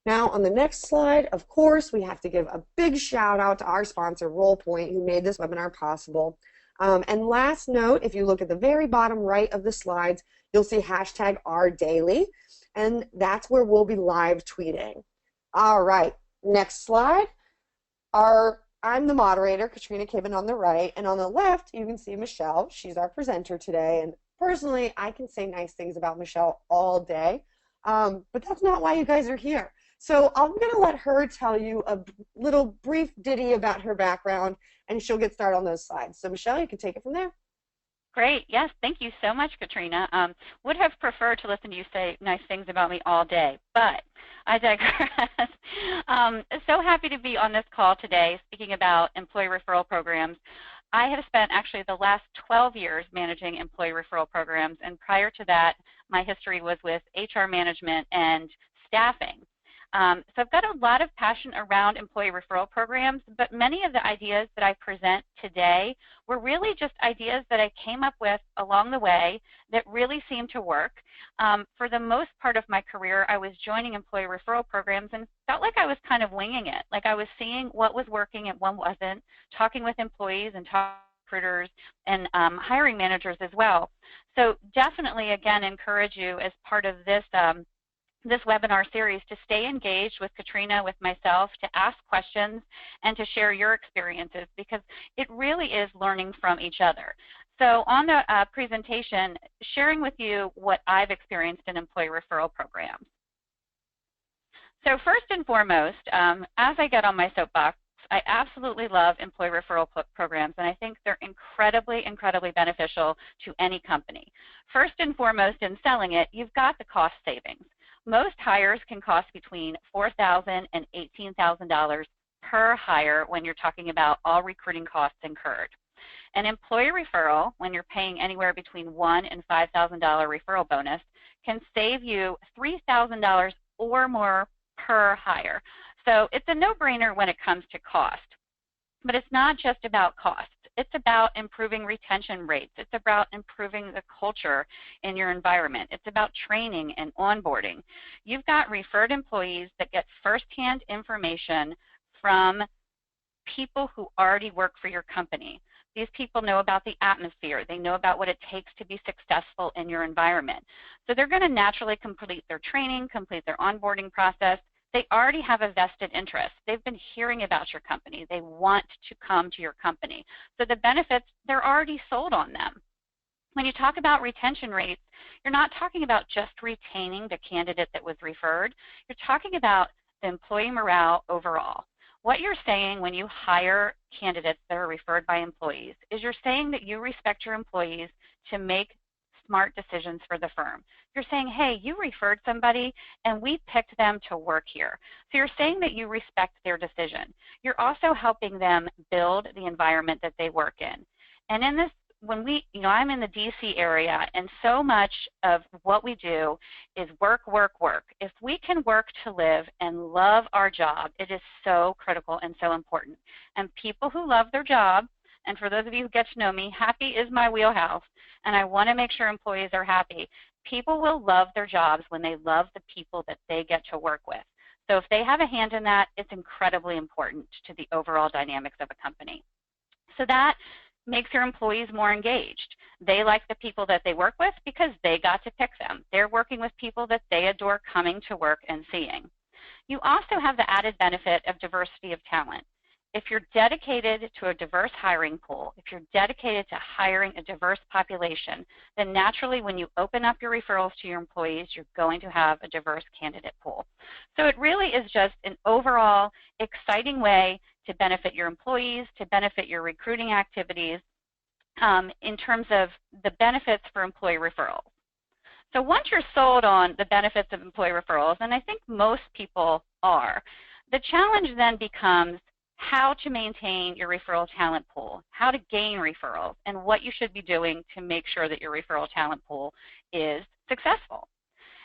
Now, on the next slide, of course, we have to give a big shout out to our sponsor, RollPoint, who made this webinar possible. And last note, if you look at the very bottom right of the slides, you'll see hashtag #OurDaily, and that's where we'll be live tweeting. All right, next slide. I'm the moderator, Katrina Kibben on the right, and on the left, you can see Michelle. She's our presenter today, and personally, I can say nice things about Michelle all day, but that's not why you guys are here. So I'm going to let her tell you a little brief ditty about her background, and she'll get started on those slides. So Michelle, you can take it from there. Great. Yes, thank you so much, Katrina. Would have preferred to listen to you say nice things about me all day, but I digress. So happy to be on this call today speaking about employee referral programs. I have spent actually the last 12 years managing employee referral programs, and prior to that, my history was with HR management and staffing. So I've got a lot of passion around employee referral programs, but many of the ideas that I present today were really just ideas that I came up with along the way that really seem to work. For the most part of my career, I was joining employee referral programs and felt like I was kind of winging it, like I was seeing what was working and what wasn't, talking with employees and talking with recruiters and hiring managers as well. So definitely, again, encourage you as part of this this webinar series to stay engaged with Katrina, with myself, to ask questions and to share your experiences, because it really is learning from each other. So on the presentation, sharing with you what I've experienced in employee referral programs. So first and foremost, as I get on my soapbox, I absolutely love employee referral programs, and I think they're incredibly, incredibly beneficial to any company. First and foremost, in selling it, you've got the cost savings. Most hires can cost between $4,000 and $18,000 per hire when you're talking about all recruiting costs incurred. An employee referral, when you're paying anywhere between $1,000 and $5,000 referral bonus, can save you $3,000 or more per hire. So it's a no-brainer when it comes to cost. But it's not just about cost. It's about improving retention rates. It's about improving the culture in your environment. It's about training and onboarding. You've got referred employees that get firsthand information from people who already work for your company. These people know about the atmosphere. They know about what it takes to be successful in your environment. So they're going to naturally complete their training, complete their onboarding process. They already have a vested interest. They've been hearing about your company. They want to come to your company. So the benefits, they're already sold on them. When you talk about retention rates, you're not talking about just retaining the candidate that was referred. You're talking about the employee morale overall. What you're saying when you hire candidates that are referred by employees is you're saying that you respect your employees to make smart decisions for the firm. You're saying, hey, you referred somebody and we picked them to work here. So you're saying that you respect their decision. You're also helping them build the environment that they work in. And in this, when we, I'm in the DC area, and so much of what we do is work, work, work. If we can work to live and love our job, it is so critical and so important. And people who love their job, and for those of you who get to know me, happy is my wheelhouse, and I want to make sure employees are happy. People will love their jobs when they love the people that they get to work with. So if they have a hand in that, it's incredibly important to the overall dynamics of a company. So that makes your employees more engaged. They like the people that they work with because they got to pick them. They're working with people that they adore coming to work and seeing. You also have the added benefit of diversity of talent. If you're dedicated to a diverse hiring pool, if you're dedicated to hiring a diverse population, then naturally when you open up your referrals to your employees, you're going to have a diverse candidate pool. So it really is just an overall exciting way to benefit your employees, to benefit your recruiting activities in terms of the benefits for employee referrals. So once you're sold on the benefits of employee referrals, and I think most people are, the challenge then becomes how to maintain your referral talent pool, how to gain referrals, and what you should be doing to make sure that your referral talent pool is successful.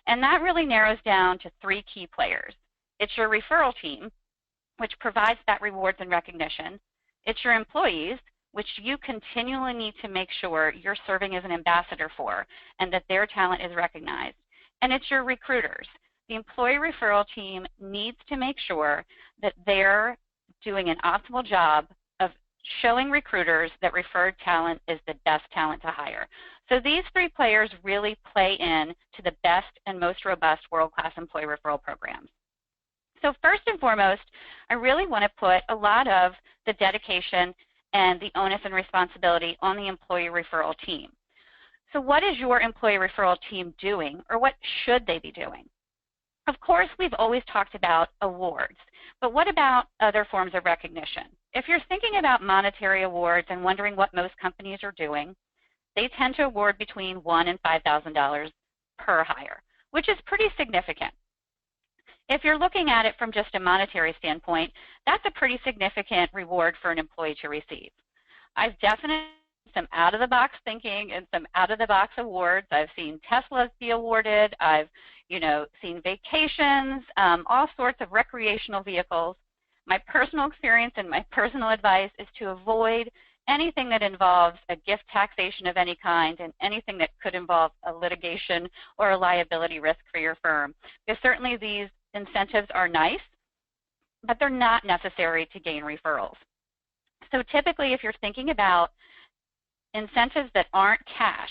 And that really narrows down to three key players. It's your referral team, which provides that rewards and recognition. It's your employees, which you continually need to make sure you're serving as an ambassador for and that their talent is recognized. And it's your recruiters. the employee referral team needs to make sure that they're doing an optimal job of showing recruiters that referred talent is the best talent to hire. So these three players really play in to the best and most robust world-class employee referral programs. So first and foremost, I really want to put a lot of the dedication and the onus and responsibility on the employee referral team. So what is your employee referral team doing, or what should they be doing? Of course, we've always talked about awards, but what about other forms of recognition? If you're thinking about monetary awards and wondering what most companies are doing, they tend to award between $1,000 and $5,000 per hire, which is pretty significant. If you're looking at it from just a monetary standpoint, that's a pretty significant reward for an employee to receive. I've definitely some out-of-the-box thinking and some out-of-the-box awards. I've seen Teslas be awarded. I've, seen vacations, all sorts of recreational vehicles. My personal experience and my personal advice is to avoid anything that involves a gift taxation of any kind and anything that could involve a litigation or a liability risk for your firm. Because certainly these incentives are nice, but they're not necessary to gain referrals. So typically, if you're thinking about incentives that aren't cash,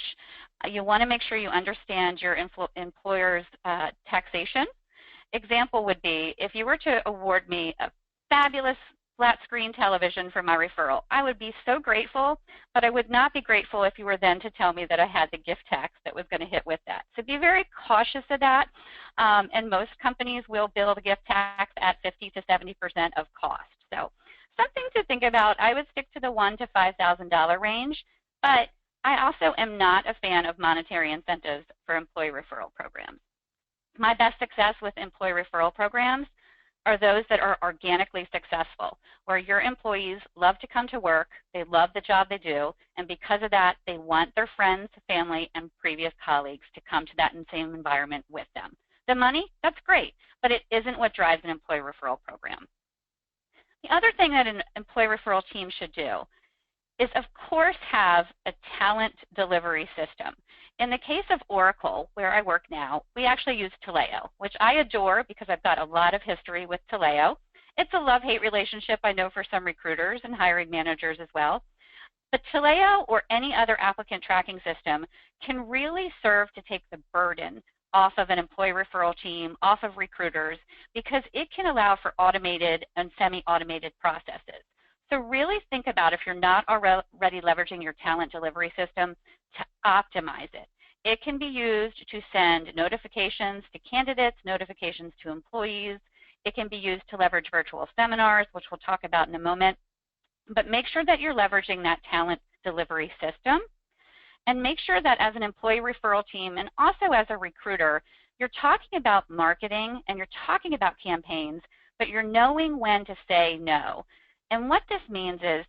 you want to make sure you understand your employer's taxation. Example would be if you were to award me a fabulous flat screen television for my referral. I would be so grateful, but I would not be grateful if you were then to tell me that I had the gift tax that was going to hit with that. So be very cautious of that, and most companies will bill the gift tax at 50 to 70% of cost. So something to think about. I would stick to the $1,000 to $5,000 range, but I also am not a fan of monetary incentives for employee referral programs. My best success with employee referral programs are those that are organically successful, where your employees love to come to work, they love the job they do, and because of that, they want their friends, family, and previous colleagues to come to that same environment with them. The money, that's great, but it isn't what drives an employee referral program. The other thing that an employee referral team should do is, of course, have a talent delivery system. In the case of Oracle, where I work now, we actually use Taleo, which I adore because I've got a lot of history with Taleo. It's a love-hate relationship, I know, for some recruiters and hiring managers as well. But Taleo or any other applicant tracking system can really serve to take the burden off of an employee referral team, off of recruiters, because it can allow for automated and semi-automated processes. So really think about, if you're not already leveraging your talent delivery system, to optimize it. It can be used to send notifications to candidates, notifications to employees. It can be used to leverage virtual seminars, which we'll talk about in a moment. But make sure that you're leveraging that talent delivery system, and make sure that as an employee referral team and also as a recruiter, you're talking about marketing and you're talking about campaigns, but you're knowing when to say no. And what this means is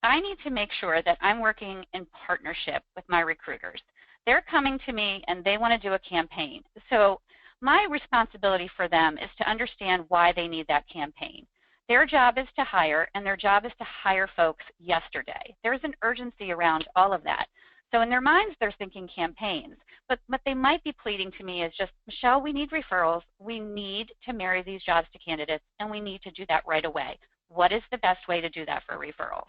I need to make sure that I'm working in partnership with my recruiters. They're coming to me and they want to do a campaign. So my responsibility for them is to understand why they need that campaign. Their job is to hire, and their job is to hire folks yesterday. There's an urgency around all of that. So in their minds, they're thinking campaigns. But what they might be pleading to me is just, Michelle, we need referrals. We need to marry these jobs to candidates, and we need to do that right away. What is the best way to do that for referrals?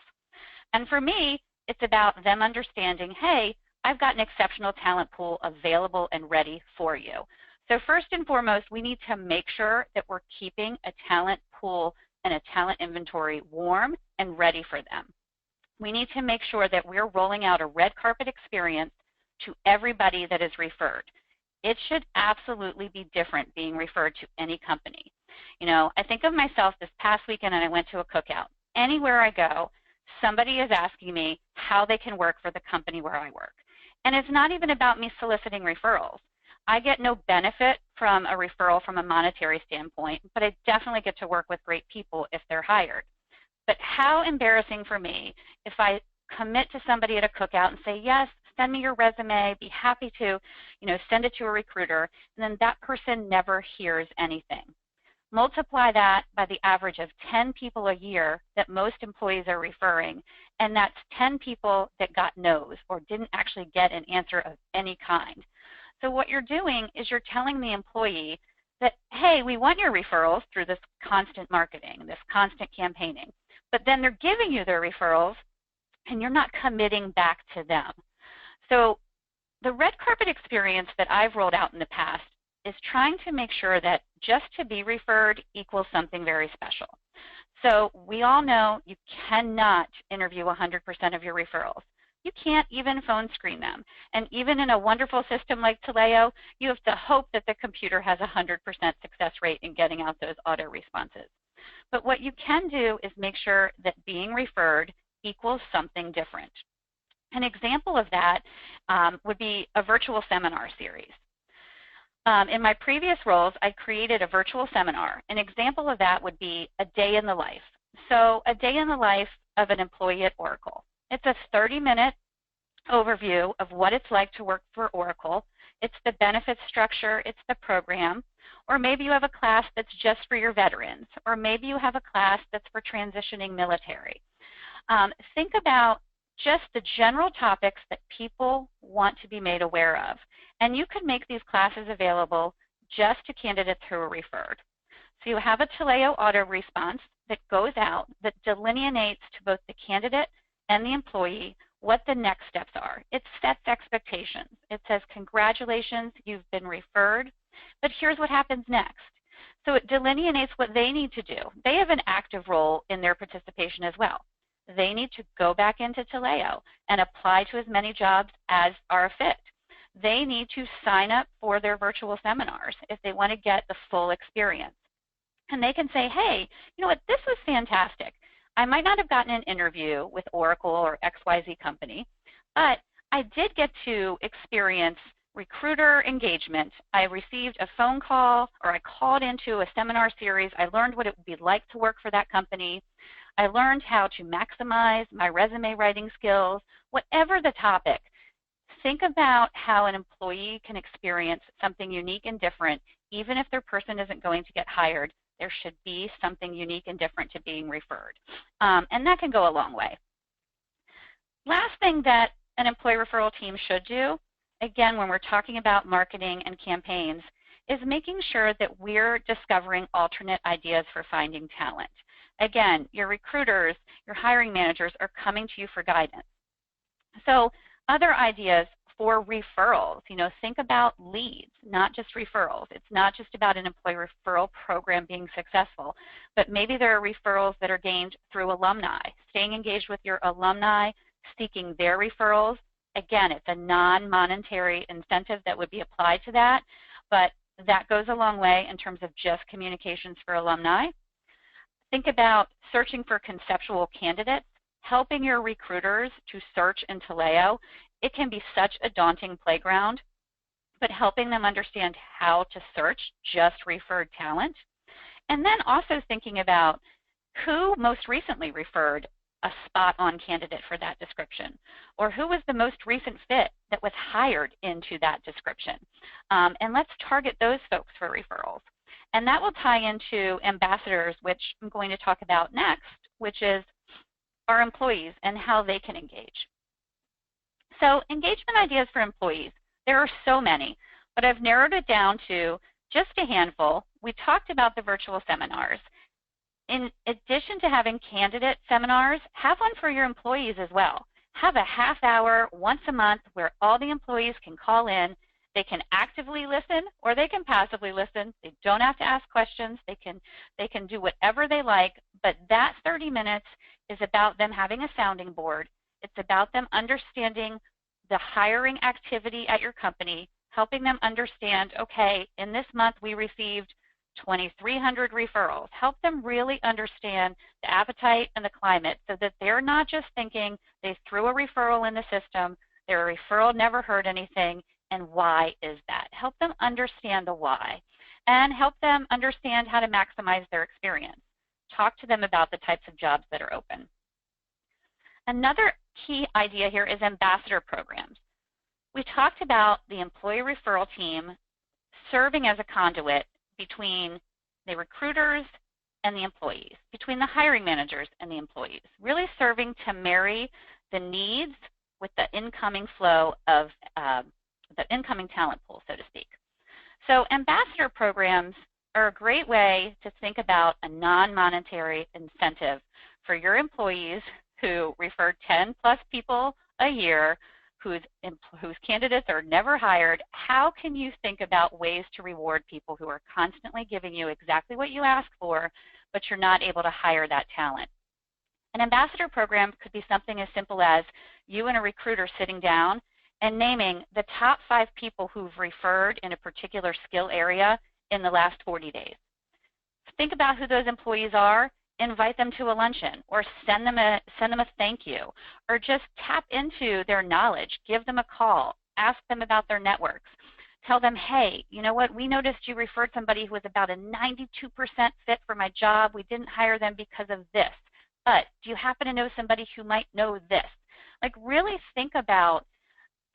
And for me, it's about them understanding, hey, I've got an exceptional talent pool available and ready for you. So first and foremost, we need to make sure that we're keeping a talent pool and a talent inventory warm and ready for them. We need to make sure that we're rolling out a red carpet experience to everybody that is referred. It should absolutely be different being referred to any company. I think of myself this past weekend, and I went to a cookout. Anywhere I go, somebody is asking me how they can work for the company where I work. And it's not even about me soliciting referrals. I get no benefit from a referral from a monetary standpoint, but I definitely get to work with great people if they're hired. But how embarrassing for me if I commit to somebody at a cookout and say, yes, send me your resume, be happy to, send it to a recruiter, and then that person never hears anything. Multiply that by the average of 10 people a year that most employees are referring, and that's 10 people that got no's or didn't actually get an answer of any kind. So what you're doing is you're telling the employee, that, hey, we want your referrals through this constant marketing, this constant campaigning, but then they're giving you their referrals and you're not committing back to them. So the red carpet experience that I've rolled out in the past is trying to make sure that just to be referred equals something very special. So we all know you cannot interview 100% of your referrals. You can't even phone screen them. And even in a wonderful system like Taleo, you have to hope that the computer has a 100% success rate in getting out those auto responses. But what you can do is make sure that being referred equals something different. An example of that would be a virtual seminar series. In my previous roles, I created a virtual seminar. An example of that would be a day in the life. So a day in the life of an employee at Oracle. It's a 30-minute overview of what it's like to work for Oracle. It's the benefits structure, it's the program, or maybe you have a class that's just for your veterans, or maybe you have a class that's for transitioning military. Think about just the general topics that people want to be made aware of. And you could make these classes available just to candidates who are referred. So you have a Taleo auto response that goes out that delineates to both the candidate and the employee what the next steps are. It sets expectations. It says, congratulations, you've been referred, but here's what happens next. So it delineates what they need to do. They have an active role in their participation as well. They need to go back into Taleo and apply to as many jobs as are a fit. They need to sign up for their virtual seminars if they want to get the full experience. And they can say, hey, you know what, this was fantastic. I might not have gotten an interview with Oracle or XYZ company, but I did get to experience recruiter engagement. I received a phone call, or I called into a seminar series. I learned what it would be like to work for that company. I learned how to maximize my resume writing skills. Whatever the topic, think about how an employee can experience something unique and different. Even if their person isn't going to get hired, there should be something unique and different to being referred. And that can go a long way. Last thing that an employee referral team should do, again, when we're talking about marketing and campaigns, is making sure that we're discovering alternate ideas for finding talent. Again, your recruiters, your hiring managers are coming to you for guidance. So other ideas for referrals, think about leads, not just referrals. It's not just about an employee referral program being successful, but maybe there are referrals that are gained through alumni, staying engaged with your alumni, seeking their referrals. Again, it's a non-monetary incentive that would be applied to that, but that goes a long way in terms of just communications for alumni. Think about searching for conceptual candidates, helping your recruiters to search in Taleo. It can be such a daunting playground, but helping them understand how to search just referred talent. And then also thinking about who most recently referred a spot-on candidate for that description, or who was the most recent fit that was hired into that description. And let's target those folks for referrals. And that will tie into ambassadors, which I'm going to talk about next, which is our employees and how they can engage. So engagement ideas for employees, there are so many, but I've narrowed it down to just a handful. We talked about the virtual seminars. In addition to having candidate seminars, have one for your employees as well. Have a half hour once a month where all the employees can call in. They can actively listen or they can passively listen. They don't have to ask questions. They can do whatever they like, but that 30 minutes is about them having a sounding board. It's about them understanding the hiring activity at your company, helping them understand, okay, in this month we received 2,300 referrals. Help them really understand the appetite and the climate so that they're not just thinking they threw a referral in the system, their referral never heard anything, and why is that? Help them understand the why, and help them understand how to maximize their experience. Talk to them about the types of jobs that are open. Another key idea here is ambassador programs. We talked about the employee referral team serving as a conduit between the recruiters and the employees, between the hiring managers and the employees, really serving to marry the needs with the incoming flow of the incoming talent pool, so to speak. So ambassador programs are a great way to think about a non-monetary incentive for your employees who refer 10 plus people a year, whose candidates are never hired. How can you think about ways to reward people who are constantly giving you exactly what you ask for, but you're not able to hire that talent? An ambassador program could be something as simple as you and a recruiter sitting down and naming the top 5 people who've referred in a particular skill area in the last 40 days. Think about who those employees are, invite them to a luncheon, or send them a thank you, or just tap into their knowledge, give them a call, ask them about their networks. Tell them, hey, you know what, we noticed you referred somebody who was about a 92% fit for my job. We didn't hire them because of this, but do you happen to know somebody who might know this? Like, really think about,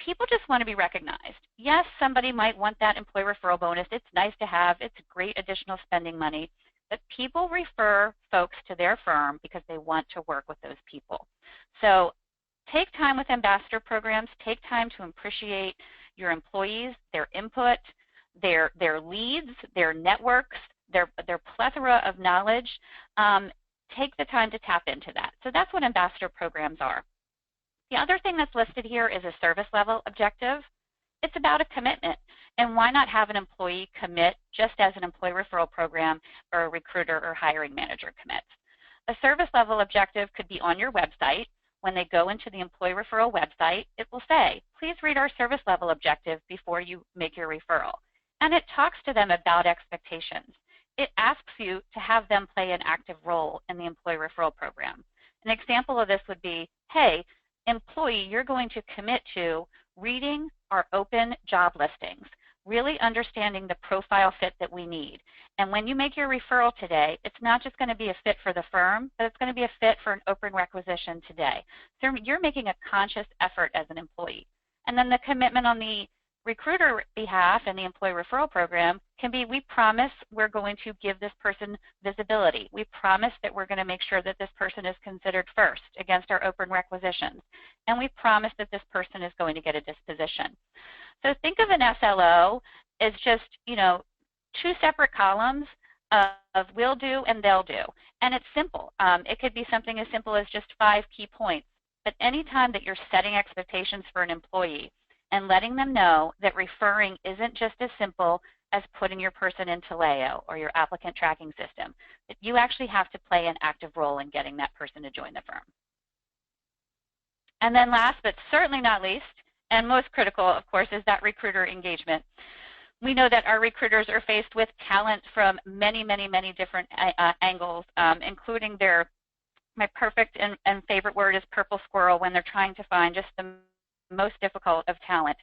people just want to be recognized. Yes, somebody might want that employee referral bonus. It's nice to have. It's great additional spending money. But people refer folks to their firm because they want to work with those people. So take time with ambassador programs. Take time to appreciate your employees, their input, their leads, their networks, their plethora of knowledge. Take the time to tap into that. So that's what ambassador programs are. The other thing that's listed here is a service level objective. It's about a commitment. And why not have an employee commit just as an employee referral program or a recruiter or hiring manager commits? A service level objective could be on your website. When they go into the employee referral website, it will say, please read our service level objective before you make your referral. And it talks to them about expectations. It asks you to have them play an active role in the employee referral program. An example of this would be, hey, employee, you're going to commit to reading our open job listings, really understanding the profile fit that we need. And when you make your referral today, it's not just going to be a fit for the firm, but it's going to be a fit for an open requisition today. So you're making a conscious effort as an employee. And then the commitment on the recruiter behalf and the employee referral program can be, we promise we're going to give this person visibility. We promise that we're going to make sure that this person is considered first against our open requisitions. And we promise that this person is going to get a disposition. So think of an SLO as just, 2 separate columns of will do and they'll do. And it's simple. It could be something as simple as just 5 key points. But anytime that you're setting expectations for an employee and letting them know that referring isn't just as simple as putting your person in Taleo or your applicant tracking system, that you actually have to play an active role in getting that person to join the firm. And then last but certainly not least, and most critical, of course, is that recruiter engagement. We know that our recruiters are faced with talent from many, many, many different angles, including my perfect and favorite word is purple squirrel, when they're trying to find just the most difficult of talent.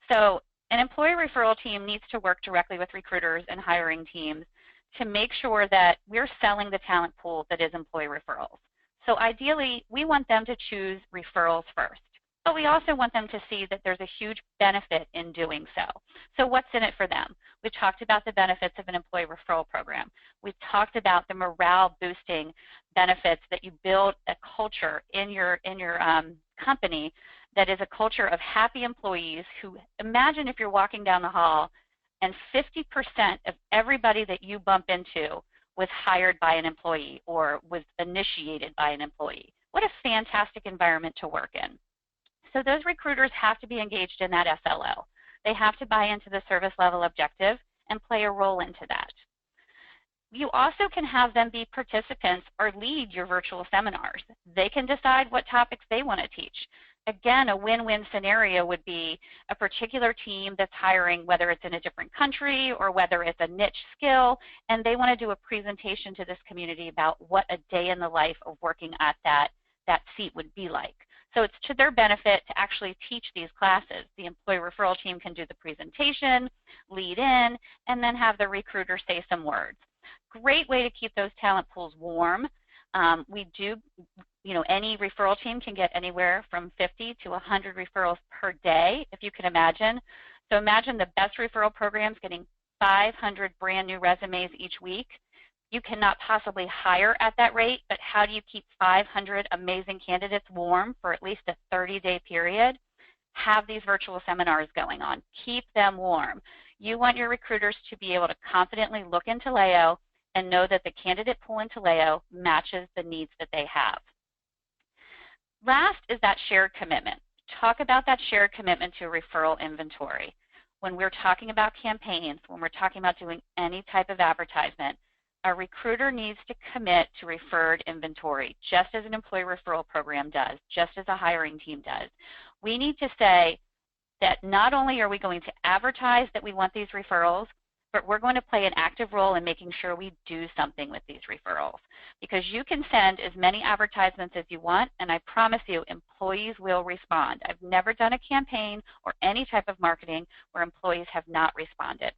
So an employee referral team needs to work directly with recruiters and hiring teams to make sure that we're selling the talent pool that is employee referrals. So ideally, we want them to choose referrals first, but we also want them to see that there's a huge benefit in doing so. So what's in it for them? We talked about the benefits of an employee referral program. We talked about the morale boosting benefits that you build a culture in your company that is a culture of happy employees who, imagine if you're walking down the hall and 50% of everybody that you bump into was hired by an employee or was initiated by an employee. What a fantastic environment to work in. So those recruiters have to be engaged in that SLO. They have to buy into the service level objective and play a role into that. You also can have them be participants or lead your virtual seminars. They can decide what topics they want to teach. Again, a win-win scenario would be a particular team that's hiring, whether it's in a different country or whether it's a niche skill, and they want to do a presentation to this community about what a day in the life of working at that seat would be like. So it's to their benefit to actually teach these classes. The employee referral team can do the presentation, lead in, and then have the recruiter say some words. Great way to keep those talent pools warm. Any referral team can get anywhere from 50 to 100 referrals per day, if you can imagine. So imagine the best referral programs getting 500 brand new resumes each week. You cannot possibly hire at that rate, but how do you keep 500 amazing candidates warm for at least a 30-day period? Have these virtual seminars going on. Keep them warm. You want your recruiters to be able to confidently look into Taleo and know that the candidate pool in Taleo matches the needs that they have. Last is that shared commitment. Talk about that shared commitment to referral inventory. When we're talking about campaigns, when we're talking about doing any type of advertisement, a recruiter needs to commit to referred inventory, just as an employee referral program does, just as a hiring team does. We need to say that not only are we going to advertise that we want these referrals, but we're going to play an active role in making sure we do something with these referrals. Because you can send as many advertisements as you want, and I promise you, employees will respond. I've never done a campaign or any type of marketing where employees have not responded.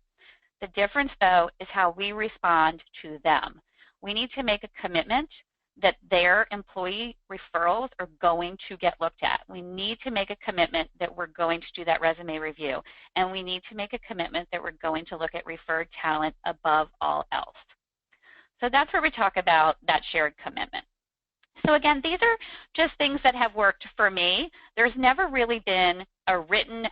The difference, though, is how we respond to them. We need to make a commitment that their employee referrals are going to get looked at. We need to make a commitment that we're going to do that resume review, and we need to make a commitment that we're going to look at referred talent above all else. So that's where we talk about that shared commitment. So again, these are just things that have worked for me. There's never really been a written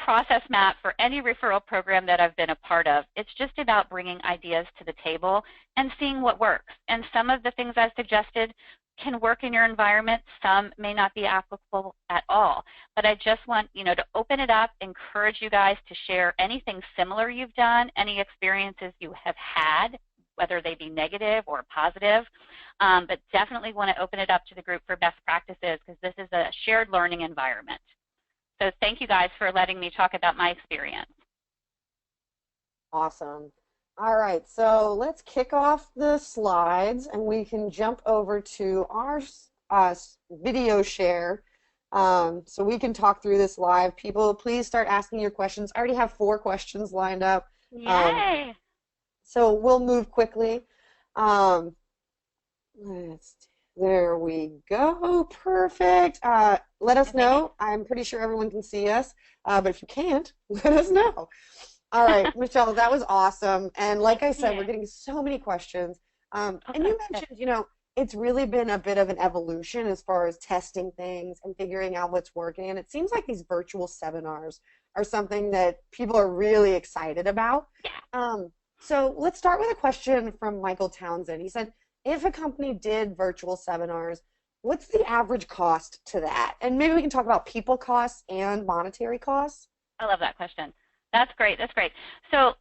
process map for any referral program that I've been a part of. It's just about bringing ideas to the table and seeing what works. And some of the things I've suggested can work in your environment. Some may not be applicable at all. But I just want, to open it up, encourage you guys to share anything similar you've done, any experiences you have had, whether they be negative or positive. But definitely want to open it up to the group for best practices, because this is a shared learning environment. So thank you guys for letting me talk about my experience. Awesome. All right, so let's kick off the slides and we can jump over to our video share so we can talk through this live. People, please start asking your questions. I already have 4 questions lined up. Yay! So we'll move quickly. There we go. Perfect. Let us know. I'm pretty sure everyone can see us, but if you can't, let us know. All right, Michelle, that was awesome. And like I said, we're getting so many questions. And you mentioned, it's really been a bit of an evolution as far as testing things and figuring out what's working. And it seems like these virtual seminars are something that people are really excited about. So let's start with a question from Michael Townsend. He said, if a company did virtual seminars, what's the average cost to that? And maybe we can talk about people costs and monetary costs. I love that question. That's great. That's great. So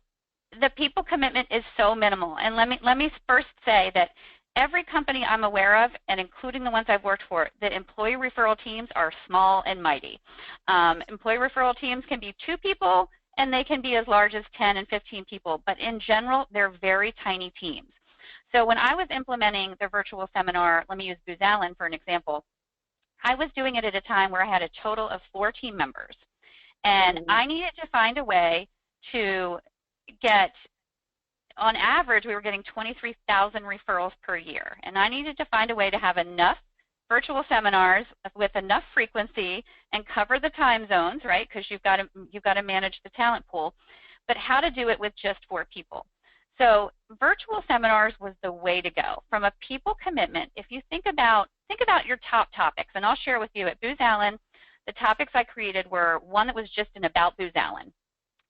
the people commitment is so minimal. And let me first say that every company I'm aware of, and including the ones I've worked for, the employee referral teams are small and mighty. Employee referral teams can be 2 people, and they can be as large as 10 and 15 people. But in general, they're very tiny teams. So when I was implementing the virtual seminar, let me use Booz Allen for an example, I was doing it at a time where I had a total of 4 team members. And I needed to find a way to get, on average, we were getting 23,000 referrals per year. And I needed to find a way to have enough virtual seminars with enough frequency and cover the time zones, right? Because you've got to manage the talent pool. But how to do it with just 4 people. So virtual seminars was the way to go. From a people commitment, if you think about your top topics, and I'll share with you at Booz Allen, the topics I created were one that was just an about Booz Allen.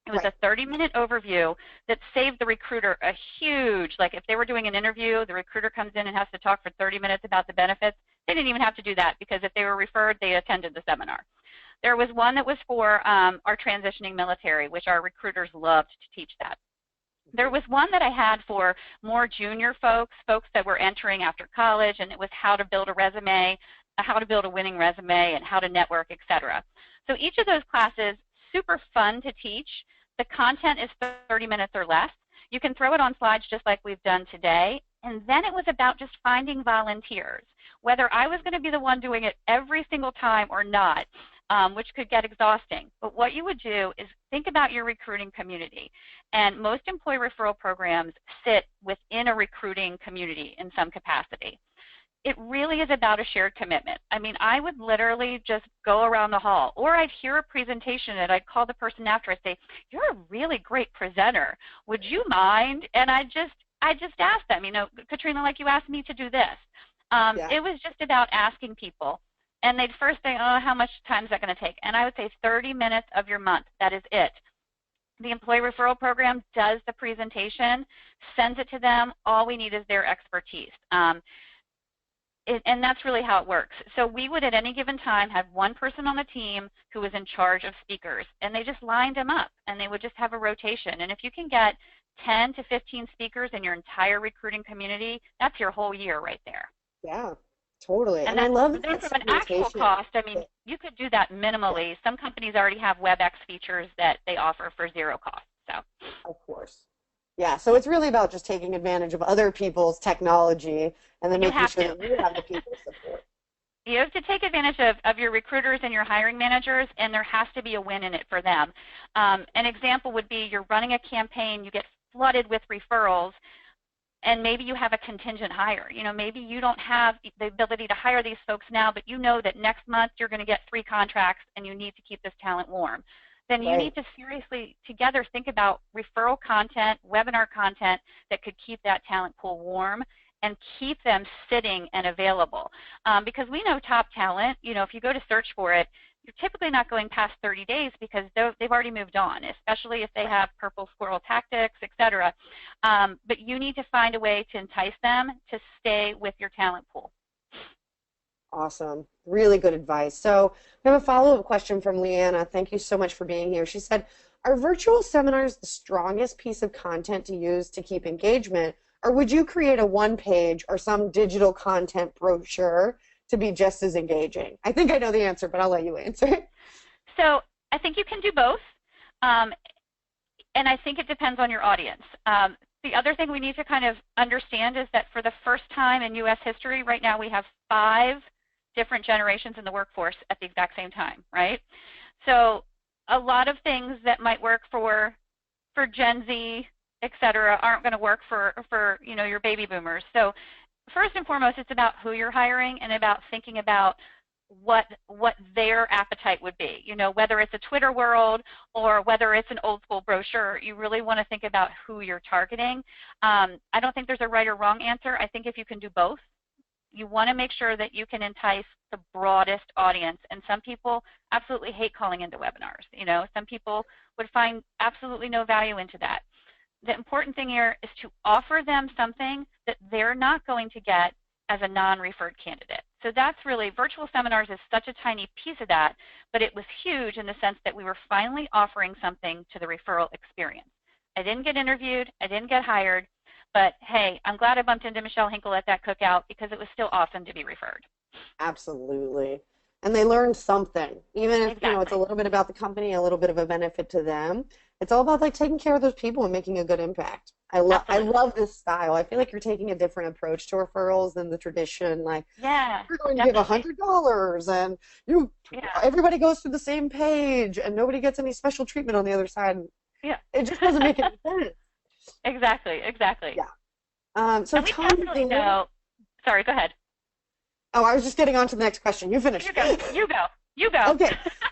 It was a 30-minute overview that saved the recruiter a huge, like if they were doing an interview, the recruiter comes in and has to talk for 30 minutes about the benefits. They didn't even have to do that, because if they were referred, they attended the seminar. There was one that was for our transitioning military, which our recruiters loved to teach that. There was one that I had for more junior folks that were entering after college, and it was how to build a resume, how to build a winning resume, and how to network, etc. So each of those classes, super fun to teach. The content is 30 minutes or less. You can throw it on slides just like we've done today. And then it was about just finding volunteers, whether I was going to be the one doing it every single time or not, which could get exhausting. But what you would do is think about your recruiting community. And most employee referral programs sit within a recruiting community in some capacity. It really is about a shared commitment. I mean, I would literally just go around the hall, or I'd hear a presentation and I'd call the person after and say, "You're a really great presenter. Would you mind?" And I just ask them, Katrina, like you asked me to do this. It was just about asking people. And they'd first say, "Oh, how much time is that going to take?" And I would say 30 minutes of your month. That is it. The employee referral program does the presentation, sends it to them. All we need is their expertise. And that's really how it works. So we would at any given time have one person on the team who was in charge of speakers, and they just lined them up, and they would just have a rotation. And if you can get 10 to 15 speakers in your entire recruiting community, that's your whole year right there. Yeah, totally. And And I love then that from an actual segmentation. cost, I mean, you could do that minimally. Some companies already have WebEx features that they offer for zero cost. So, Of course. Yeah, so it's really about just taking advantage of other people's technology and then you making have sure to. that you have the people support. You have to take advantage of your recruiters and your hiring managers, and there has to be a win in it for them. An example would be you're running a campaign, you get flooded with referrals, and maybe you have a contingent hire. You know, maybe you don't have the ability to hire these folks now, but you know that next month you're going to get 3 contracts and you need to keep this talent warm. Then you need to seriously together think about referral content, webinar content that could keep that talent pool warm and keep them sitting and available. Because we know top talent, you know, if you go to search for it, you're typically not going past 30 days because they've already moved on, especially if they have purple squirrel tactics, et cetera. But you need to find a way to entice them to stay with your talent pool. Awesome. Really good advice. So we have a follow-up question from Leanna. Thank you so much for being here. She said, are virtual seminars the strongest piece of content to use to keep engagement, or would you create a one-page or some digital content brochure to be just as engaging? I think I know the answer, but I'll let you answer. So I think you can do both, and I think it depends on your audience. The other thing we need to kind of understand is that for the first time in U.S. history, right now we have 5 different generations in the workforce at the exact same time, right? So a lot of things that might work for Gen Z, et cetera, aren't going to work for you know, your baby boomers. So first and foremost, it's about who you're hiring and about thinking about what their appetite would be. You know, whether it's a Twitter world or whether it's an old school brochure, you really want to think about who you're targeting. I don't think there's a right or wrong answer. I think if you can do both, you want to make sure that you can entice the broadest audience. And some people absolutely hate calling into webinars. You know, some people would find absolutely no value into that. The important thing here is to offer them something that they're not going to get as a non-referred candidate. So that's really, virtual seminars is such a tiny piece of that, but it was huge in the sense that we were finally offering something to the referral experience. I didn't get interviewed, I didn't get hired, but hey, I'm glad I bumped into Michelle Hinkle at that cookout because it was still awesome to be referred. Absolutely. And they learned something, even if, Exactly. you know, it's a little bit about the company, a little bit of a benefit to them. It's all about like taking care of those people and making a good impact. I love this style. I feel like you're taking a different approach to referrals than the tradition. Like, Yeah, you're going to give definitely. $100 and Yeah, everybody goes through the same page and nobody gets any special treatment on the other side. yeah. It just doesn't make any sense. Exactly, exactly. Yeah. So And we Tom is definitely know, sorry, go ahead. Oh, I was just getting on to the next question. You finish. You go, you go, you go. Okay.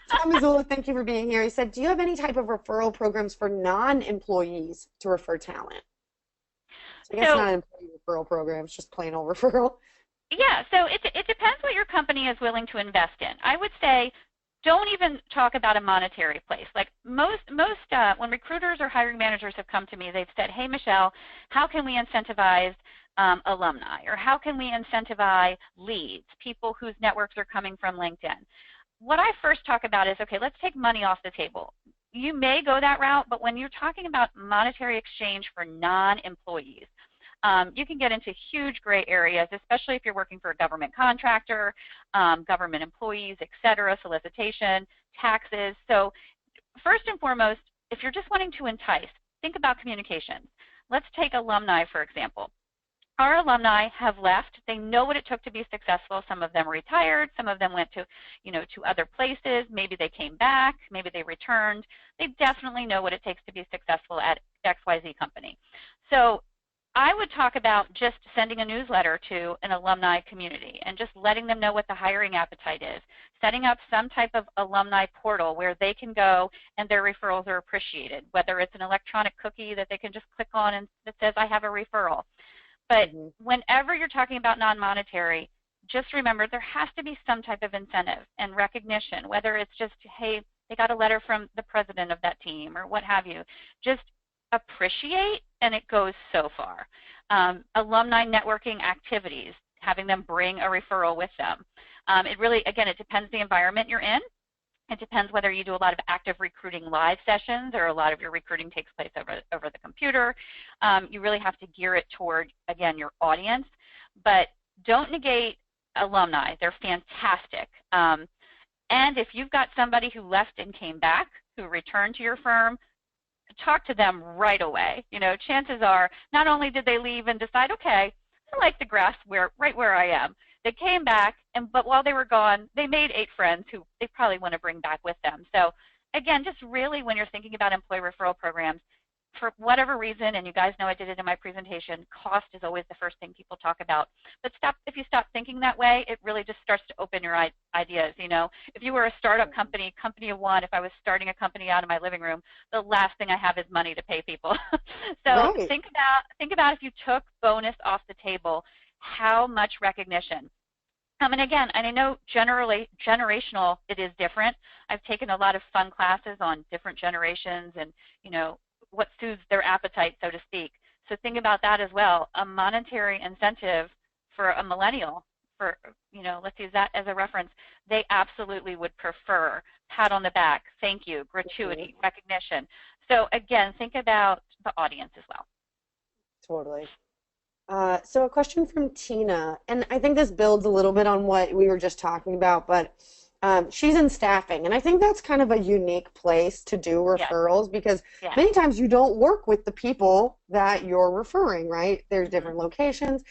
Tom Missoula, thank you for being here. He said, do you have any type of referral programs for non-employees to refer talent? So I guess not So an employee referral program, it's just plain old referral. yeah, so it depends what your company is willing to invest in. I would say don't even talk about a monetary place. Like most when recruiters or hiring managers have come to me, they've said, hey, Michelle, how can we incentivize alumni? Or how can we incentivize leads, people whose networks are coming from LinkedIn? What I first talk about is, okay, let's take money off the table. You may go that route, but when you're talking about monetary exchange for non-employees, you can get into huge gray areas, especially if you're working for a government contractor, government employees, et cetera, solicitation, taxes. So first and foremost, if you're just wanting to entice, think about communications. Let's take alumni, for example. Our alumni have left. They know what it took to be successful. Some of them retired. Some of them went to, to other places. Maybe they came back. Maybe they returned. They definitely know what it takes to be successful at XYZ company. So I would talk about just sending a newsletter to an alumni community and just letting them know what the hiring appetite is, setting up some type of alumni portal where they can go and their referrals are appreciated, whether it's an electronic cookie that they can just click on and that says, I have a referral. But whenever you're talking about non-monetary, just remember there has to be some type of incentive and recognition, whether it's just, hey, they got a letter from the president of that team or what have you. Just appreciate, and it goes so far. Alumni networking activities, having them bring a referral with them. It really, again, it depends the environment you're in. It depends whether you do a lot of active recruiting live sessions or a lot of your recruiting takes place over the computer. You really have to gear it toward, again, your audience. But don't negate alumni. They're fantastic. And if you've got somebody who left and came back, who returned to your firm, talk to them right away. You know, chances are not only did they leave and decide, okay, I like the grass right where I am. They came back, but while they were gone, they made 8 friends who they probably want to bring back with them. So again, just really when you're thinking about employee referral programs, for whatever reason, and you guys know I did it in my presentation, cost is always the first thing people talk about. But if you stop thinking that way, it really just starts to open your ideas. You know, if you were a startup company of one, if I was starting a company out of my living room, the last thing I have is money to pay people. So Right. think about if you took bonus off the table, how much recognition. And again, and I know generational, it is different. I've taken a lot of fun classes on different generations and, you know, what soothes their appetite, so to speak. So think about that as well. A monetary incentive for a millennial, for, you know, let's use that as a reference, they absolutely would prefer pat on the back, thank you, gratuity, recognition. So again, think about the audience as well. Totally. So a question from Tina, and I think this builds a little bit on what we were just talking about, but she's in staffing, and I think that's kind of a unique place to do referrals because many times you don't work with the people that you're referring, right? There's different locations.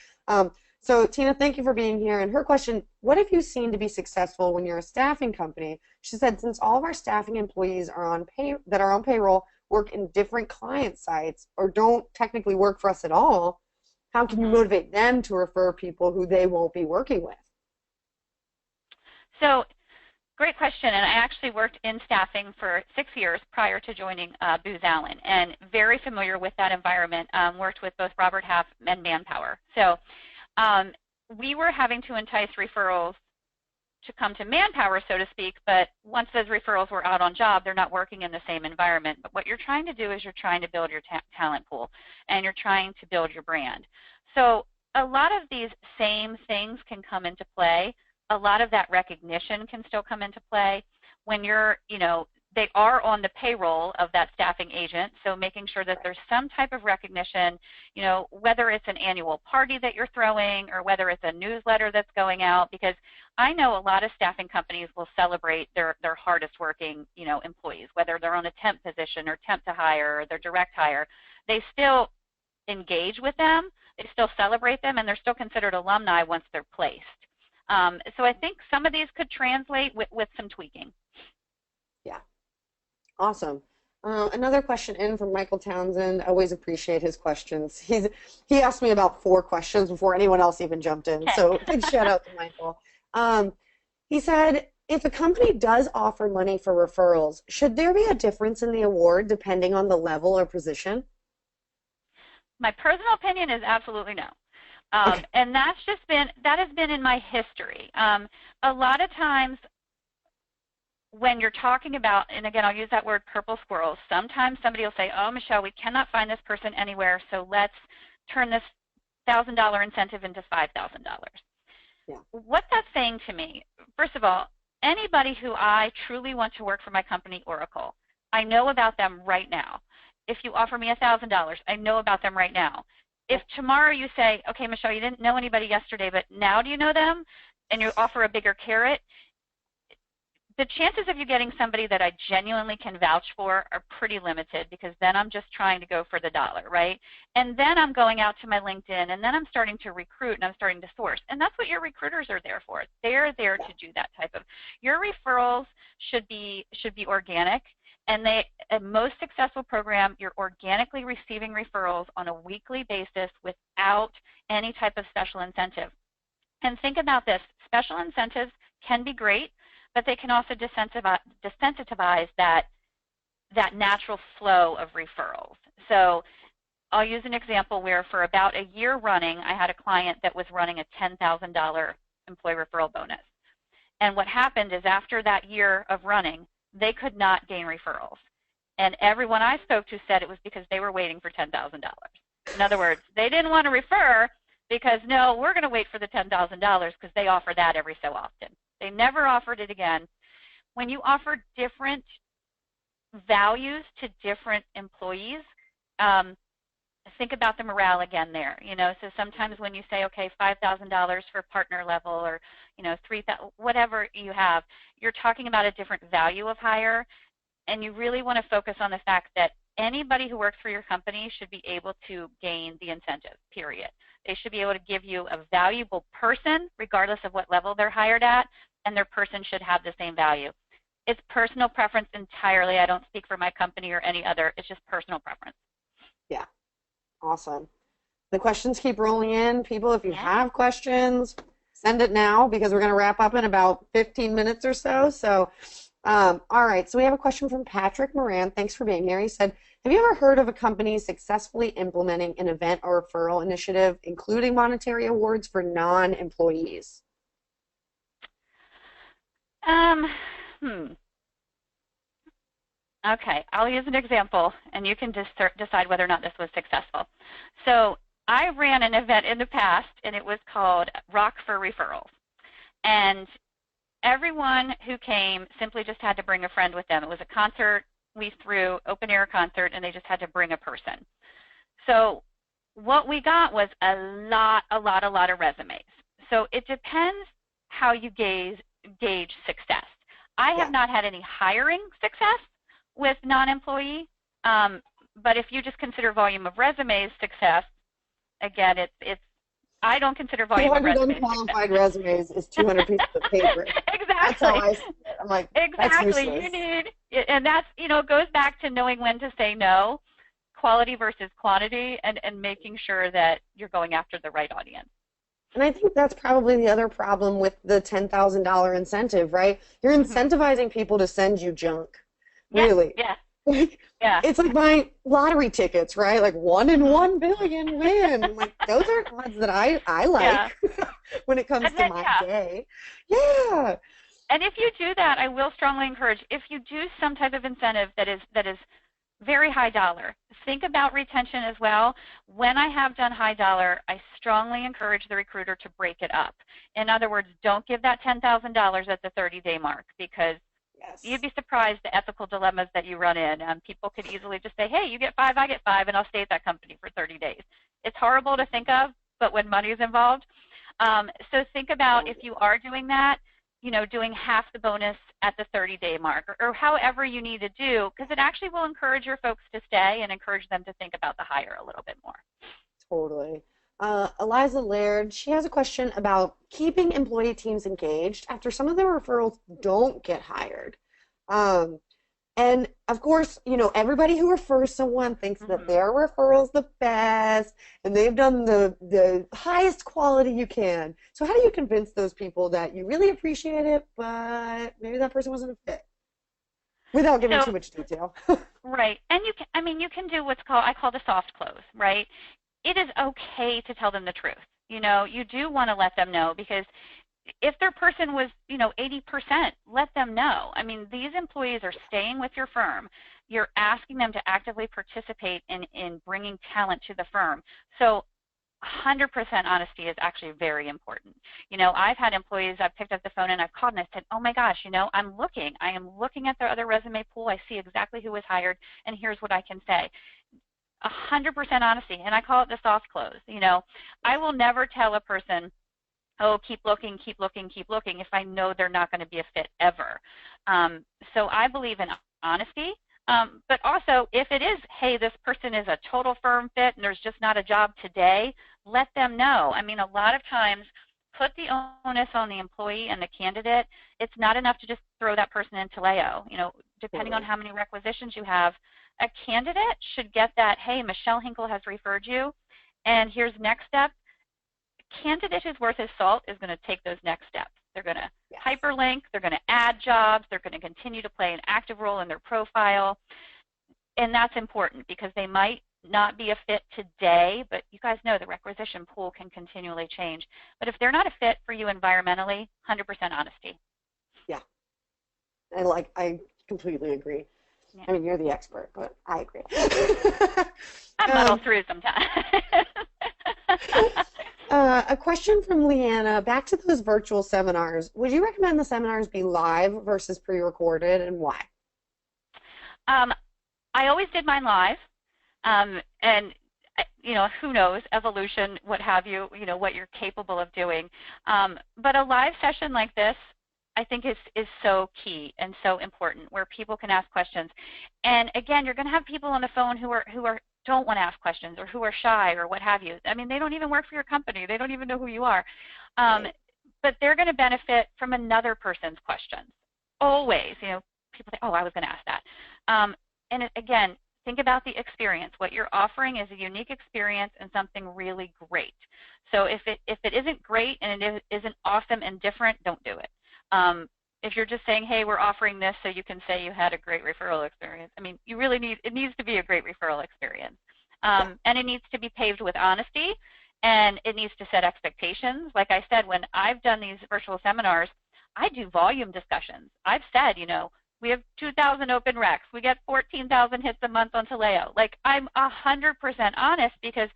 So Tina, thank you for being here. And her question, what have you seen to be successful when you're a staffing company? She said, since all of our staffing employees are on payroll work in different client sites or don't technically work for us at all, how can you motivate them to refer people who they won't be working with? So, great question, and I actually worked in staffing for 6 years prior to joining Booz Allen, and very familiar with that environment. Worked with both Robert Half and Manpower. So we were having to entice referrals to come to Manpower, so to speak, but once those referrals were out on job, they're not working in the same environment. But what you're trying to do is you're trying to build your talent pool, and you're trying to build your brand. So a lot of these same things can come into play. A lot of that recognition can still come into play when you're, you know, they are on the payroll of that staffing agent, so making sure that there's some type of recognition, you know, whether it's an annual party that you're throwing or whether it's a newsletter that's going out, because I know a lot of staffing companies will celebrate their hardest working, you know, employees, whether they're on a temp position or temp to hire or they're direct hire. They still engage with them, they still celebrate them, and they're still considered alumni once they're placed. So I think some of these could translate with some tweaking. Yeah. Awesome. Another question in from Michael Townsend. I always appreciate his questions. He asked me about 4 questions before anyone else even jumped in. So big shout out to Michael. He said, if a company does offer money for referrals, should there be a difference in the award depending on the level or position? My personal opinion is absolutely no. And that has been in my history. A lot of times when you're talking about, and again, I'll use that word purple squirrels, sometimes somebody will say, oh, Michelle, we cannot find this person anywhere, so let's turn this $1,000 incentive into $5,000. Yeah. What that's saying to me, first of all, anybody who I truly want to work for my company, Oracle, I know about them right now. If you offer me $1,000, I know about them right now. If tomorrow you say, okay, Michelle, you didn't know anybody yesterday, but now do you know them, and you offer a bigger carrot, the chances of you getting somebody that I genuinely can vouch for are pretty limited, because then I'm just trying to go for the dollar, right? And then I'm going out to my LinkedIn, and then I'm starting to recruit, and I'm starting to source. And that's what your recruiters are there for. They're there to do that type of. Your referrals should be organic. And a most successful program, you're organically receiving referrals on a weekly basis without any type of special incentive. And think about this. Special incentives can be great, but they can also desensitivize that natural flow of referrals. So I'll use an example where for about a year running, I had a client that was running a $10,000 employee referral bonus. And what happened is after that year of running, they could not gain referrals. And everyone I spoke to said it was because they were waiting for $10,000. In other words, they didn't want to refer because, no, we're going to wait for the $10,000 because they offer that every so often. They never offered it again. When you offer different values to different employees, think about the morale again there. So sometimes when you say, okay, $5,000 for partner level, or $3,000, whatever you have, you're talking about a different value of hire, and you really want to focus on the fact that anybody who works for your company should be able to gain the incentive, period. They should be able to give you a valuable person regardless of what level they're hired at, and their person should have the same value. It's personal preference entirely. I don't speak for my company or any other. It's just personal preference. Yeah. Awesome. The questions keep rolling in. People, if you have questions, send it now because we're going to wrap up in about 15 minutes or so. So, all right. So we have a question from Patrick Moran. Thanks for being here. He said, have you ever heard of a company successfully implementing an event or referral initiative, including monetary awards for non-employees? Okay, I'll use an example, and you can just decide whether or not this was successful. So I ran an event in the past, and it was called Rock for Referrals. And everyone who came simply just had to bring a friend with them. It was a concert we threw, open-air concert, and they just had to bring a person. So what we got was a lot of resumes. So it depends how you gauge success. I have not had any hiring success with non-employee, but if you just consider volume of resumes success, again, it's I don't consider volume of resumes unqualified resumes is 200 pieces of paper. Exactly. That's how I see it. I'm like, exactly. That's useless. You need, and that's, it goes back to knowing when to say no, quality versus quantity, and making sure that you're going after the right audience. And I think that's probably the other problem with the $10,000 incentive, right? You're incentivizing people to send you junk. Really. Yeah. Yeah. It's like buying lottery tickets, right? Like 1 in 1 billion win. Like those aren't odds that I like when it comes to my day. Yeah. And if you do that, I will strongly encourage, if you do some type of incentive that is very high dollar, think about retention as well. When I have done high dollar, I strongly encourage the recruiter to break it up. In other words, don't give that $10,000 at the 30-day mark, because you'd be surprised the ethical dilemmas that you run in. People could easily just say, hey, you get 5, I get 5, and I'll stay at that company for 30 days. It's horrible to think of, but when money is involved. So think about, if you are doing that, doing half the bonus at the 30-day mark, or however you need to do, because it actually will encourage your folks to stay and encourage them to think about the hire a little bit more. Totally. Eliza Laird, she has a question about keeping employee teams engaged after some of their referrals don't get hired. And of course, everybody who refers someone thinks that their referral's the best and they've done the highest quality you can. So how do you convince those people that you really appreciate it, but maybe that person wasn't a fit? Without giving too much detail. Right. And you can do what's called, I call the soft close, right? It is okay to tell them the truth. You do want to let them know, because if their person was, 80%, let them know. These employees are staying with your firm. You're asking them to actively participate in bringing talent to the firm. So 100% honesty is actually very important. I've had employees, I've picked up the phone and I've called and I said, oh my gosh, I am looking at their other resume pool. I see exactly who was hired, and here's what I can say. 100% honesty, and I call it the soft close. I will never tell a person, oh, keep looking, keep looking, keep looking, if I know they're not going to be a fit ever. So I believe in honesty, but also if it is, hey, this person is a total firm fit and there's just not a job today, let them know. A lot of times, put the onus on the employee and the candidate. It's not enough to just throw that person into Leo. Depending on how many requisitions you have, a candidate should get that, hey, Michelle Hinkle has referred you, and here's next step. A candidate who's worth his salt is going to take those next steps. They're going to hyperlink, they're going to add jobs, they're going to continue to play an active role in their profile, and that's important because they might not be a fit today, but you guys know the requisition pool can continually change. But if they're not a fit for you environmentally, 100% honesty. Yeah. I Completely agree. Yeah. I mean, you're the expert, but I agree. I muddle um, through sometimes. a question from Leanna. Back to those virtual seminars. Would you recommend the seminars be live versus pre-recorded, and why? um, I always did mine live, and who knows, evolution, what have you, what you're capable of doing. But a live session like this, I think is so key and so important, where people can ask questions. And again, you're going to have people on the phone who don't want to ask questions, or who are shy, or what have you. I mean, they don't even work for your company. They don't even know who you are. Um, Right. but they're going to benefit from another person's questions. Always, people say, "Oh, I was going to ask that." And again, think about the experience. What you're offering is a unique experience and something really great. So if it isn't great and it isn't awesome and different, don't do it. If you're just saying, "Hey, we're offering this so you can say you had a great referral experience," I mean, it needs to be a great referral experience. Yeah. And it needs to be paved with honesty, and it needs to set expectations. Like I said, when I've done these virtual seminars, I do volume discussions. I've said, we have 2,000 open recs. We get 14,000 hits a month on Taleo. Like, I'm 100% honest, because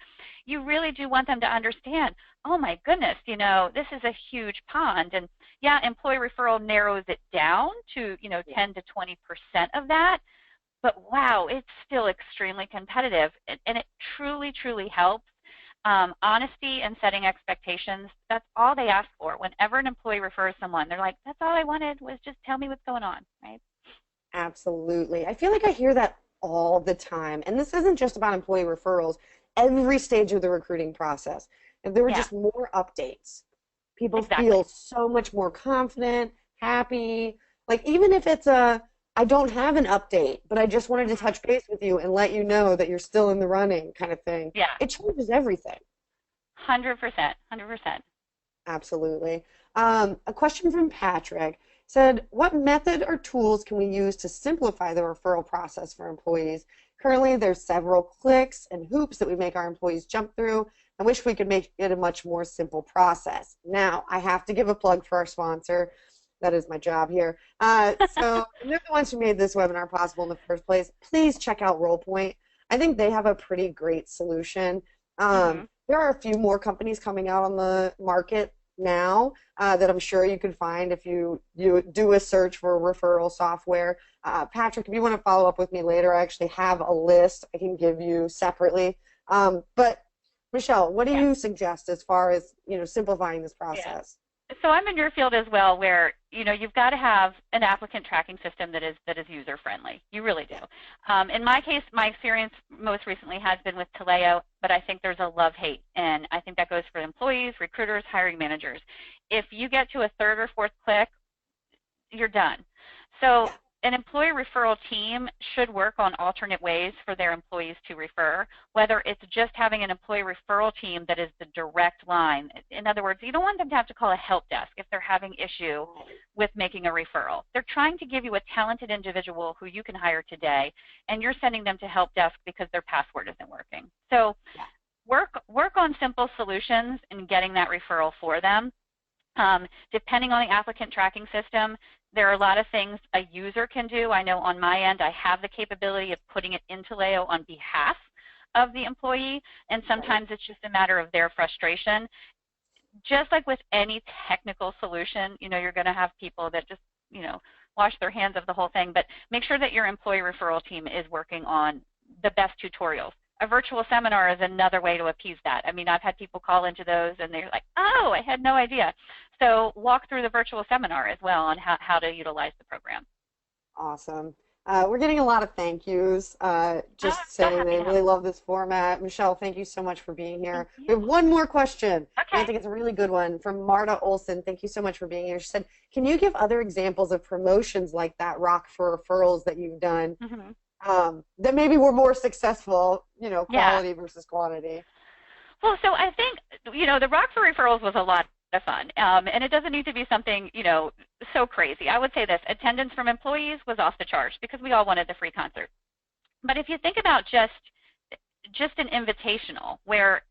you really do want them to understand, oh my goodness, this is a huge pond. And yeah, employee referral narrows it down to, Yeah. 10 to 20% of that. But wow, it's still extremely competitive. And it truly, truly helps. Honesty and setting expectations, that's all they ask for. Whenever an employee refers someone, they're like, that's all I wanted, was just tell me what's going on, right? Absolutely. I feel like I hear that all the time. And this isn't just about employee referrals. Every stage of the recruiting process. If there were Yeah, just more updates, people exactly. feel so much more confident, happy. Like, even if I don't have an update, but I just wanted to Mhm. touch base with you and let you know that you're still in the running kind of thing. Yeah, It changes everything. 100%, 100%. Absolutely. A question from Patrick said, what method or tools can we use to simplify the referral process for employees? Currently, there's several clicks and hoops that we make our employees jump through. I wish we could make it a much more simple process. Now, I have to give a plug for our sponsor. That is my job here. So they're the ones who made this webinar possible in the first place. Please check out RollPoint. I think they have a pretty great solution. Hmm. There are a few more companies coming out on the market now that I'm sure you can find if you do a search for referral software. Patrick, if you want to follow up with me later, I actually have a list I can give you separately. But Michelle, what do Yeah, you suggest as far as simplifying this yeah. process? So I'm in your field as well, where you've got to have an applicant tracking system that is user friendly. You really do. In my case, my experience most recently has been with Taleo, but I think there's a love hate, and I think that goes for employees, recruiters, hiring managers. If you get to a third or fourth click, you're done. So Yeah, an employee referral team should work on alternate ways for their employees to refer, whether it's just having an employee referral team that is the direct line. In other words, you don't want them to have to call a help desk if they're having issue right. with making a referral. They're trying to give you a talented individual who you can hire today, and you're sending them to help desk because their password isn't working. So Yeah, work on simple solutions and getting that referral for them. Depending on the applicant tracking system, there are a lot of things a user can do. I know on my end, I have the capability of putting it into Leo on behalf of the employee, and right. sometimes it's just a matter of their frustration. Just like with any technical solution, you're going to have people that just, wash their hands of the whole thing, but make sure that your employee referral team is working on the best tutorials. A virtual seminar is another way to appease that. I mean, I've had people call into those and they're like, oh, I had no idea. So walk through the virtual seminar as well on how to utilize the program. Awesome. We're getting a lot of thank yous, Oh, just I'm so saying happy they to help. really love this format. Michelle, thank you so much for being Thank here. We you. have one more question, and I Okay. think it's a really good one from Marta Olson. Thank you so much for being here. She said, can you give other examples of promotions like that Rock for Referrals that you've done Hmm. that maybe were more successful, Yeah. quality versus quantity? Well, so I think, the Rock for Referrals was a lot of fun. And it doesn't need to be something, so crazy. I would say this, attendance from employees was off the charts because we all wanted the free concert. But if you think about just an invitational where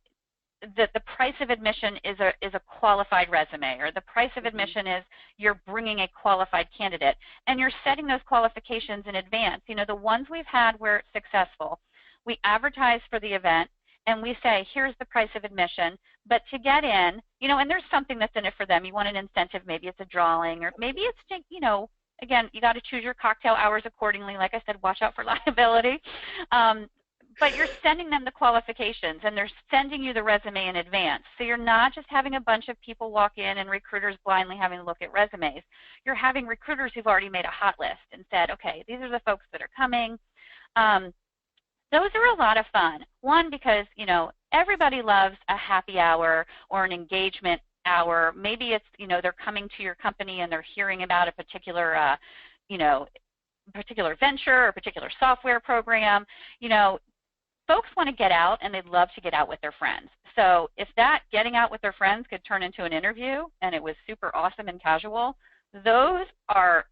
the price of admission is a qualified resume, or the price of admission is you're bringing a qualified candidate, and you're setting those qualifications in advance. You know, the ones we've had where it's successful, we advertise for the event and we say, here's the price of admission, but to get in, you know, and there's something that's in it for them. You want an incentive, maybe it's a drawing, or maybe it's, you know, again, you got to choose your cocktail hours accordingly. Like I said, watch out for liability. But you're sending them the qualifications, and they're sending you the resume in advance. So you're not just having a bunch of people walk in and recruiters blindly having to look at resumes. You're having recruiters who've already made a hot list and said, okay, these are the folks that are coming. Those are a lot of fun. One, because, you know, everybody loves a happy hour or an engagement hour. Maybe it's, you know, they're coming to your company and they're hearing about a particular, you know, particular venture or particular software program. You know, folks want to get out, and they'd love to get out with their friends. So if that getting out with their friends could turn into an interview and it was super awesome and casual, those are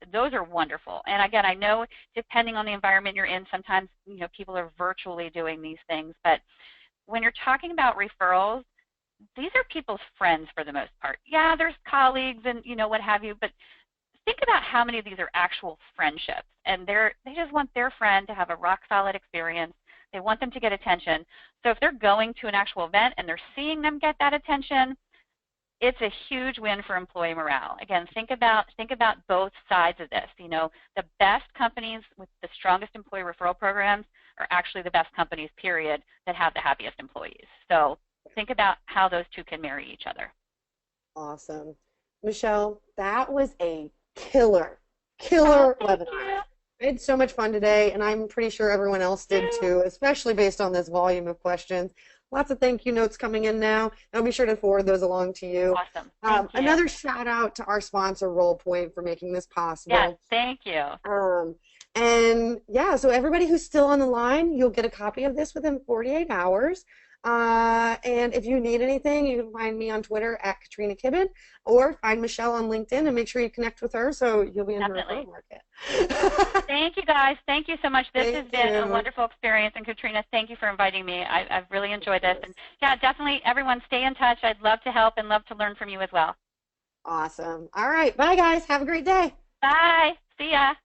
wonderful. And again, I know depending on the environment you're in, sometimes, you know, people are virtually doing these things, but when you're talking about referrals, these are people's friends for the most part. Yeah, there's colleagues and, you know, what have you, but think about how many of these are actual friendships, and they just want their friend to have a rock solid experience. They want them to get attention. So if they're going to an actual event and they're seeing them get that attention, it's a huge win for employee morale. Again, think about both sides of this. You know, the best companies with the strongest employee referral programs are actually the best companies, period, that have the happiest employees. So think about how those two can marry each other. Awesome. Michelle, that was a killer webinar. I had so much fun today, and I'm pretty sure everyone else did too, especially based on this volume of questions. Lots of thank you notes coming in now. I'll be sure to forward those along to you. Awesome. Thank you. Another shout out to our sponsor, RollPoint, for making this possible. Yes, thank you. And yeah, so everybody who's still on the line, you'll get a copy of this within 48 hours. And if you need anything, you can find me on Twitter at Katrina Kibben, or find Michelle on LinkedIn and make sure you connect with her so you'll be in her referral market. Thank you, guys. Thank you so much. This has been a wonderful experience. And Katrina, thank you for inviting me. I've really enjoyed this. And yeah, definitely everyone stay in touch. I'd love to help and love to learn from you as well. Awesome. All right. Bye, guys. Have a great day. Bye. See ya.